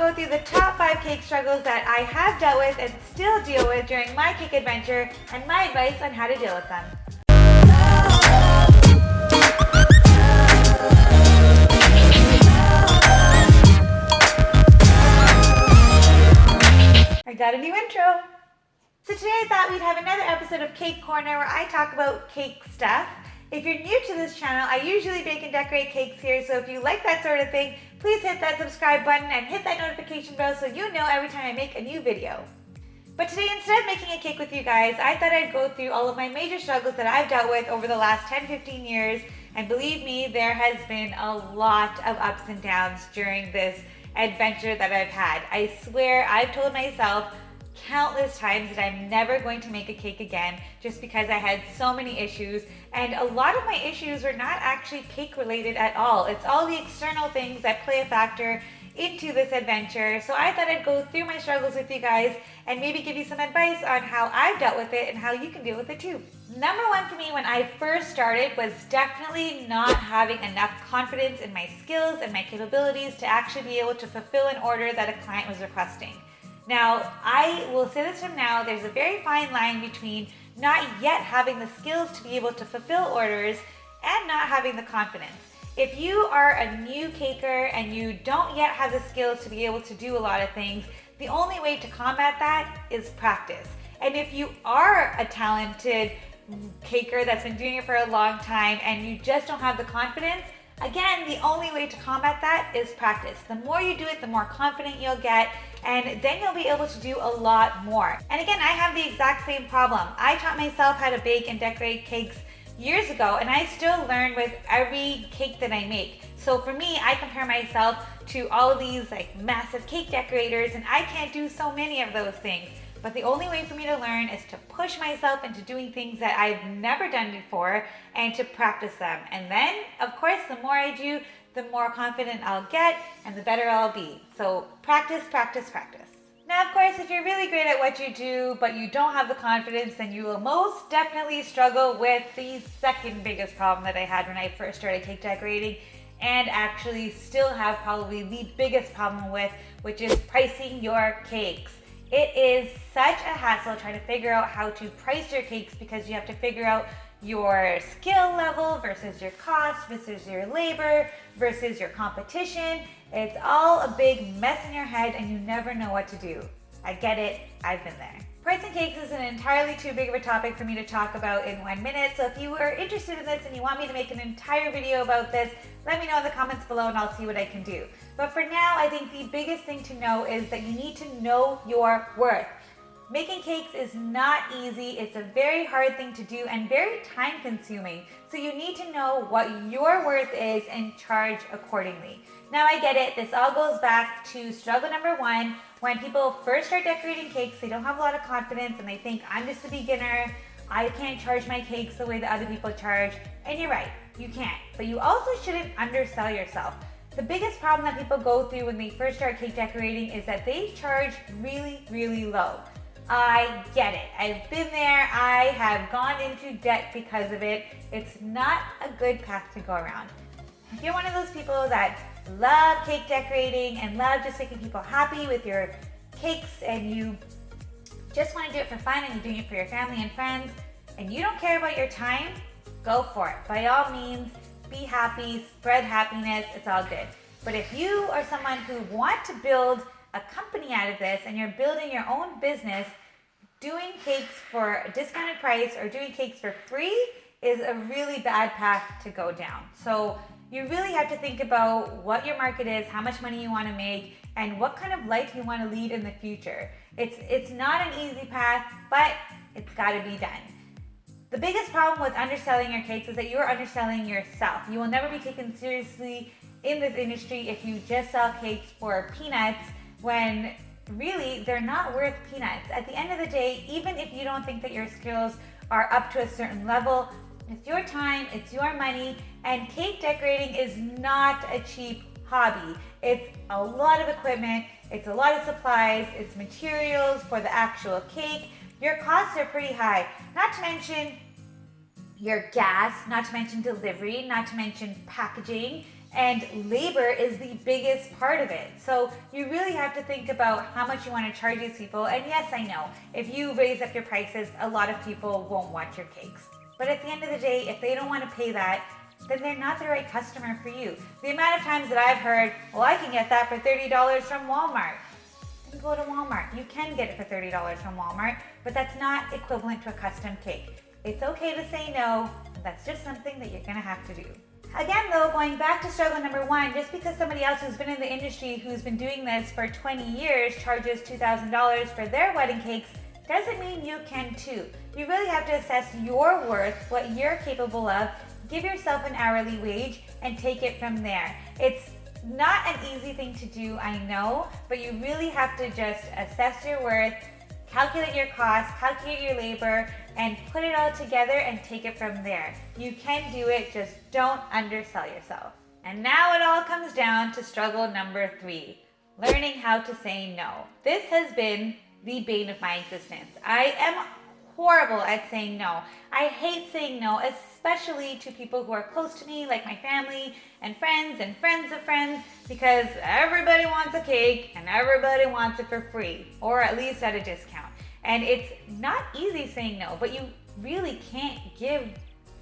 go through the top 5 cake struggles that I have dealt with and still deal with during my cake adventure and my advice on how to deal with them. I got a new intro. So today I thought we'd have another episode of Cake Corner where I talk about cake stuff. If you're new to this channel, I usually bake and decorate cakes here, so if you like that sort of thing, please hit that subscribe button and hit that notification bell so you know every time I make a new video. But today, instead of making a cake with you guys, I thought I'd go through all of my major struggles that I've dealt with over the last 10-15 years, and believe me, there has been a lot of ups and downs during this adventure that I've had. I swear I've told myself countless times that I'm never going to make a cake again just because I had so many issues, and a lot of my issues were not actually cake related at all. It's all the external things that play a factor into this adventure. So I thought I'd go through my struggles with you guys and maybe give you some advice on how I've dealt with it and how you can deal with it too. Number one for me when I first started was definitely not having enough confidence in my skills and my capabilities to actually be able to fulfill an order that a client was requesting. Now, I will say this from now, there's a very fine line between not yet having the skills to be able to fulfill orders and not having the confidence. If you are a new caker and you don't yet have the skills to be able to do a lot of things, the only way to combat that is practice. And if you are a talented caker that's been doing it for a long time and you just don't have the confidence, again, the only way to combat that is practice. The more you do it, the more confident you'll get, and then you'll be able to do a lot more. And again, I have the exact same problem. I taught myself how to bake and decorate cakes years ago, and I still learn with every cake that I make. So for me, I compare myself to all of these like massive cake decorators, and I can't do so many of those things. But the only way for me to learn is to push myself into doing things that I've never done before and to practice them. And then, of course, the more I do, the more confident I'll get and the better I'll be. So practice, practice, practice. Now, of course, if you're really great at what you do, but you don't have the confidence, then you will most definitely struggle with the second biggest problem that I had when I first started cake decorating, and actually still have probably the biggest problem with, which is pricing your cakes. It is such a hassle trying to figure out how to price your cakes because you have to figure out your skill level versus your cost versus your labor versus your competition. It's all a big mess in your head and you never know what to do. I get it, I've been there. Pricing cakes is an entirely too big of a topic for me to talk about in 1 minute, so if you are interested in this and you want me to make an entire video about this, let me know in the comments below and I'll see what I can do. But for now, I think the biggest thing to know is that you need to know your worth. Making cakes is not easy, it's a very hard thing to do and very time consuming. So you need to know what your worth is and charge accordingly. Now I get it, this all goes back to struggle number one. When people first start decorating cakes, they don't have a lot of confidence and they think, I'm just a beginner, I can't charge my cakes the way that other people charge. And you're right, you can't. But you also shouldn't undersell yourself. The biggest problem that people go through when they first start cake decorating is that they charge really, really low. I get it. I've been there. I have gone into debt because of it. It's not a good path to go around. If you're one of those people that love cake decorating and love just making people happy with your cakes and you just want to do it for fun and you're doing it for your family and friends and you don't care about your time, go for it. By all means, be happy, spread happiness, it's all good. But if you are someone who want to build a company out of this and you're building your own business, doing cakes for a discounted price or doing cakes for free is a really bad path to go down. So you really have to think about what your market is, how much money you want to make, and what kind of life you want to lead in the future. It's not an easy path, but it's got to be done. The biggest problem with underselling your cakes is that you're underselling yourself. You will never be taken seriously in this industry if you just sell cakes for peanuts when really they're not worth peanuts. At the end of the day, even if you don't think that your skills are up to a certain level, it's your time, it's your money, and cake decorating is not a cheap hobby. It's a lot of equipment, it's a lot of supplies, it's materials for the actual cake. Your costs are pretty high, not to mention your gas, not to mention delivery, not to mention packaging, And labor is the biggest part of it. So you really have to think about how much you want to charge these people. And yes, I know, if you raise up your prices, a lot of people won't want your cakes. But at the end of the day, if they don't want to pay that, then they're not the right customer for you. The amount of times that I've heard, well, I can get that for $30 from Walmart. Then go to Walmart. You can get it for $30 from Walmart, but that's not equivalent to a custom cake. It's okay to say no. That's just something that you're gonna have to do. Again though, going back to struggle number one, just because somebody else who's been in the industry who's been doing this for 20 years charges $2,000 for their wedding cakes doesn't mean you can too. You really have to assess your worth, what you're capable of, give yourself an hourly wage and take it from there. It's not an easy thing to do, I know, but you really have to just assess your worth, calculate your costs, calculate your labor, and put it all together and take it from there. You can do it, just don't undersell yourself. And now it all comes down to struggle number 3, learning how to say no. This has been the bane of my existence. I am horrible at saying no. I hate saying no, especially to people who are close to me, like my family and friends of friends, because everybody wants a cake and everybody wants it for free, or at least at a discount. And it's not easy saying no, but you really can't give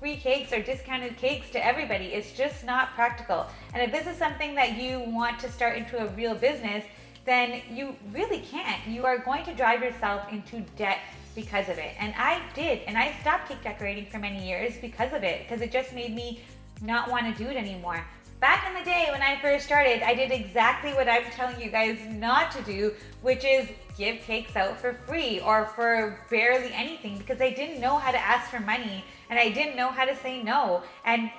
free cakes or discounted cakes to everybody. It's just not practical. And if this is something that you want to start into a real business, then you really can't. You are going to drive yourself into debt because of it. And I did, and I stopped cake decorating for many years because of it, because it just made me not want to do it anymore. Back in the day when I first started, I did exactly what I'm telling you guys not to do, which is give cakes out for free or for barely anything, because I didn't know how to ask for money and I didn't know how to say no. And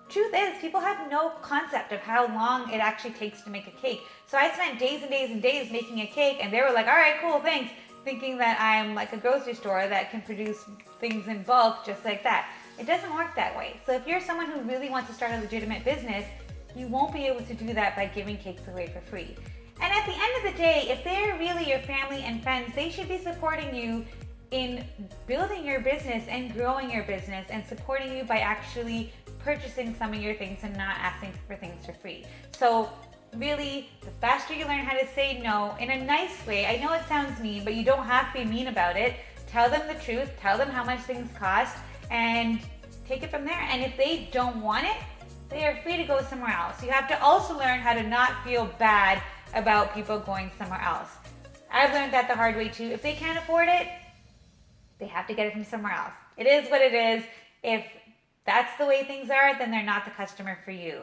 truth is, people have no concept of how long it actually takes to make a cake. So I spent days and days and days making a cake, and they were like, all right, cool, thanks, thinking that I'm like a grocery store that can produce things in bulk just like that. It doesn't work that way. So if you're someone who really wants to start a legitimate business, you won't be able to do that by giving cakes away for free. And at the end of the day, if they're really your family and friends, they should be supporting you in building your business and growing your business and supporting you by actually purchasing some of your things and not asking for things for free. So really, the faster you learn how to say no in a nice way, I know it sounds mean, but you don't have to be mean about it. Tell them the truth, tell them how much things cost, and take it from there. And if they don't want it, they are free to go somewhere else. You have to also learn how to not feel bad about people going somewhere else. I've learned that the hard way too. If they can't afford it, they have to get it from somewhere else. It is what it is. If that's the way things are, then they're not the customer for you.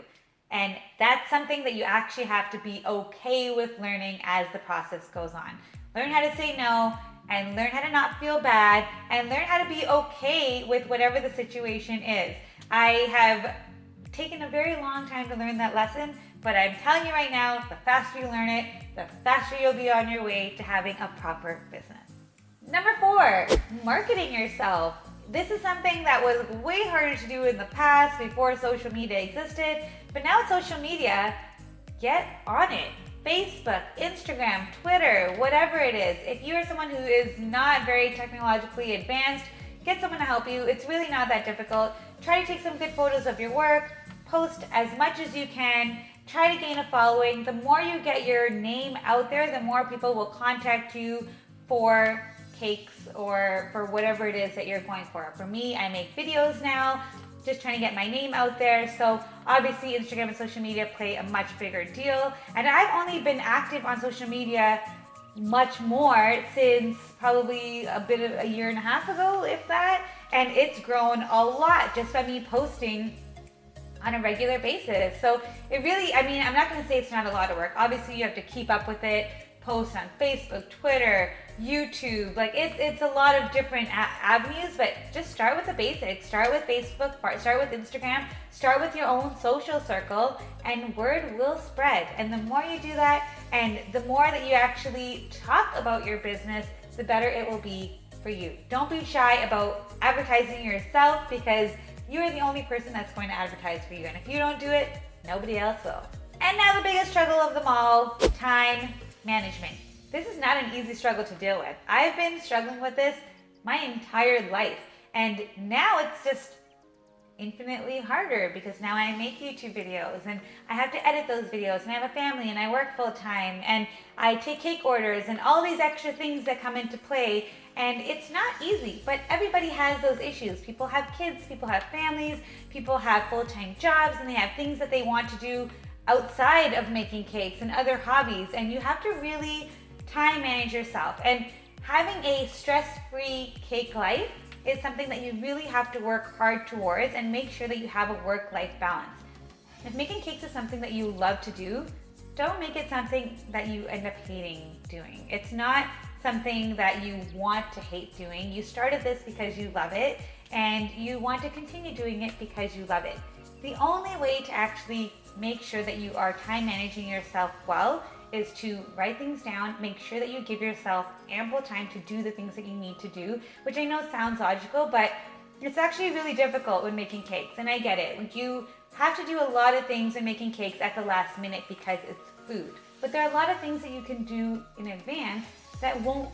And that's something that you actually have to be okay with learning as the process goes on. Learn how to say no, and learn how to not feel bad, and learn how to be okay with whatever the situation is. I have taken a very long time to learn that lesson, but I'm telling you right now, the faster you learn it, the faster you'll be on your way to having a proper business. Number 4, marketing yourself. This is something that was way harder to do in the past before social media existed, but now with social media, get on it. Facebook, Instagram, Twitter, whatever it is. If you are someone who is not very technologically advanced, get someone to help you. It's really not that difficult. Try to take some good photos of your work, post as much as you can, try to gain a following. The more you get your name out there, the more people will contact you for cakes or for whatever it is that you're going for. For me, I make videos now, just trying to get my name out there. So obviously Instagram and social media play a much bigger deal. And I've only been active on social media much more since probably a year and a half ago, if that. And it's grown a lot just by me posting on a regular basis. So it really, I mean, I'm not gonna say it's not a lot of work. Obviously you have to keep up with it, post on Facebook, Twitter, YouTube, like it's a lot of different avenues, but just start with the basics. Start with Facebook, start with Instagram, start with your own social circle, and word will spread. And the more you do that, and the more that you actually talk about your business, the better it will be for you. Don't be shy about advertising yourself, because you are the only person that's going to advertise for you. And if you don't do it, nobody else will. And now the biggest struggle of them all, time management. This is not an easy struggle to deal with. I've been struggling with this my entire life, and now it's just infinitely harder because now I make YouTube videos and I have to edit those videos, and I have a family and I work full time and I take cake orders and all these extra things that come into play. And it's not easy, but everybody has those issues. People have kids, people have families, people have full-time jobs, and they have things that they want to do outside of making cakes and other hobbies. And you have to really time manage yourself. And having a stress-free cake life is something that you really have to work hard towards and make sure that you have a work-life balance. If making cakes is something that you love to do, don't make it something that you end up hating doing. It's not something that you want to hate doing. You started this because you love it, and you want to continue doing it because you love it. The only way to actually make sure that you are time managing yourself well is to write things down, make sure that you give yourself ample time to do the things that you need to do, which I know sounds logical, but it's actually really difficult when making cakes, and I get it. Like, you have to do a lot of things when making cakes at the last minute because it's food. But there are a lot of things that you can do in advance that won't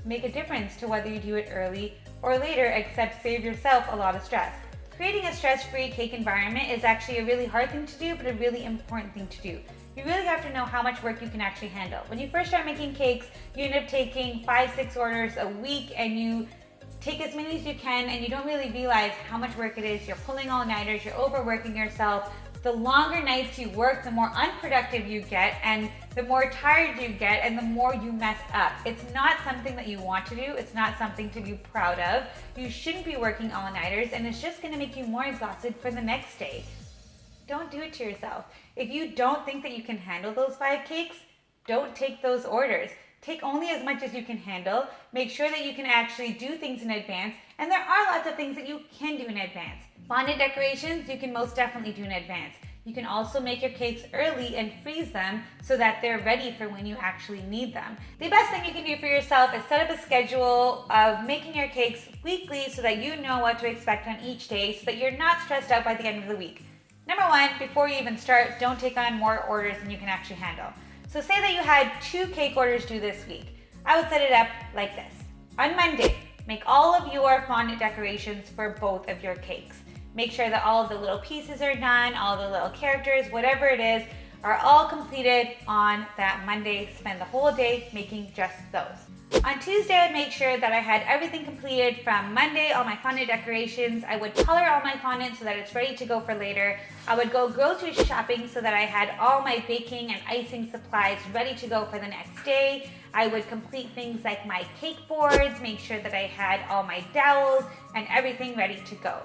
make a difference to whether you do it early or later, except save yourself a lot of stress. Creating a stress-free cake environment is actually a really hard thing to do, but a really important thing to do. You really have to know how much work you can actually handle. When you first start making cakes, you end up taking 5-6 orders a week, and you take as many as you can, and you don't really realize how much work it is. You're pulling all-nighters, you're overworking yourself. The longer nights you work, the more unproductive you get, and the more tired you get, and the more you mess up. It's not something that you want to do. It's not something to be proud of. You shouldn't be working all-nighters, and it's just gonna make you more exhausted for the next day. Don't do it to yourself. If you don't think that you can handle those 5 cakes, don't take those orders. Take only as much as you can handle. Make sure that you can actually do things in advance, and there are lots of things that you can do in advance. Fondant decorations, you can most definitely do in advance. You can also make your cakes early and freeze them so that they're ready for when you actually need them. The best thing you can do for yourself is set up a schedule of making your cakes weekly so that you know what to expect on each day so that you're not stressed out by the end of the week. Number 1, before you even start, don't take on more orders than you can actually handle. So say that you had 2 cake orders due this week. I would set it up like this. On Monday, make all of your fondant decorations for both of your cakes. Make sure that all of the little pieces are done, all the little characters, whatever it is, are all completed on that Monday. Spend the whole day making just those. On Tuesday, I'd make sure that I had everything completed from Monday, all my fondant decorations. I would color all my fondant so that it's ready to go for later. I would go grocery shopping so that I had all my baking and icing supplies ready to go for the next day. I would complete things like my cake boards, make sure that I had all my dowels and everything ready to go.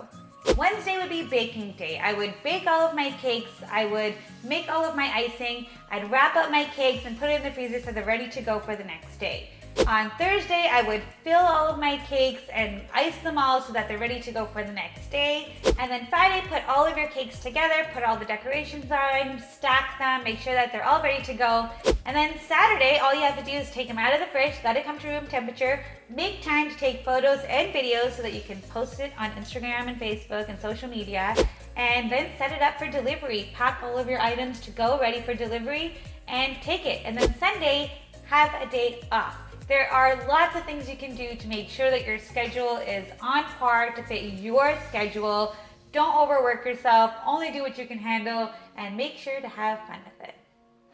Wednesday would be baking day. I would bake all of my cakes, I would make all of my icing, I'd wrap up my cakes and put it in the freezer so they're ready to go for the next day. On Thursday, I would fill all of my cakes and ice them all so that they're ready to go for the next day. And then Friday, put all of your cakes together, put all the decorations on, stack them, make sure that they're all ready to go. And then Saturday, all you have to do is take them out of the fridge, let it come to room temperature, make time to take photos and videos so that you can post it on Instagram and Facebook and social media, and then set it up for delivery. Pack all of your items to go ready for delivery and take it. And then Sunday, have a day off. There are lots of things you can do to make sure that your schedule is on par to fit your schedule. Don't overwork yourself, only do what you can handle, and make sure to have fun with it.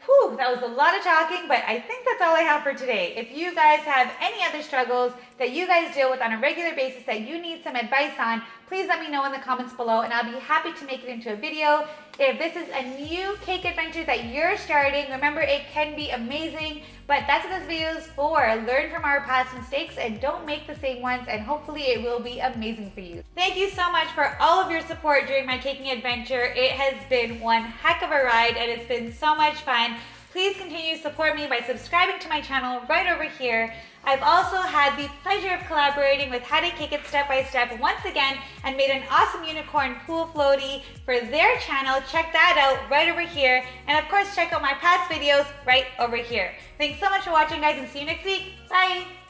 Whew, that was a lot of talking, but I think that's all I have for today. If you guys have any other struggles that you guys deal with on a regular basis that you need some advice on, please let me know in the comments below, and I'll be happy to make it into a video. If this is a new cake adventure that you're starting, remember it can be amazing, but that's what this video is for. Learn from our past mistakes and don't make the same ones, and hopefully it will be amazing for you. Thank you so much for all of your support during my caking adventure. It has been one heck of a ride, and it's been so much fun. Please continue to support me by subscribing to my channel right over here. I've also had the pleasure of collaborating with How to Cake It Step by Step once again and made an awesome unicorn pool floaty for their channel. Check that out right over here. And of course, check out my past videos right over here. Thanks so much for watching, guys, and see you next week. Bye.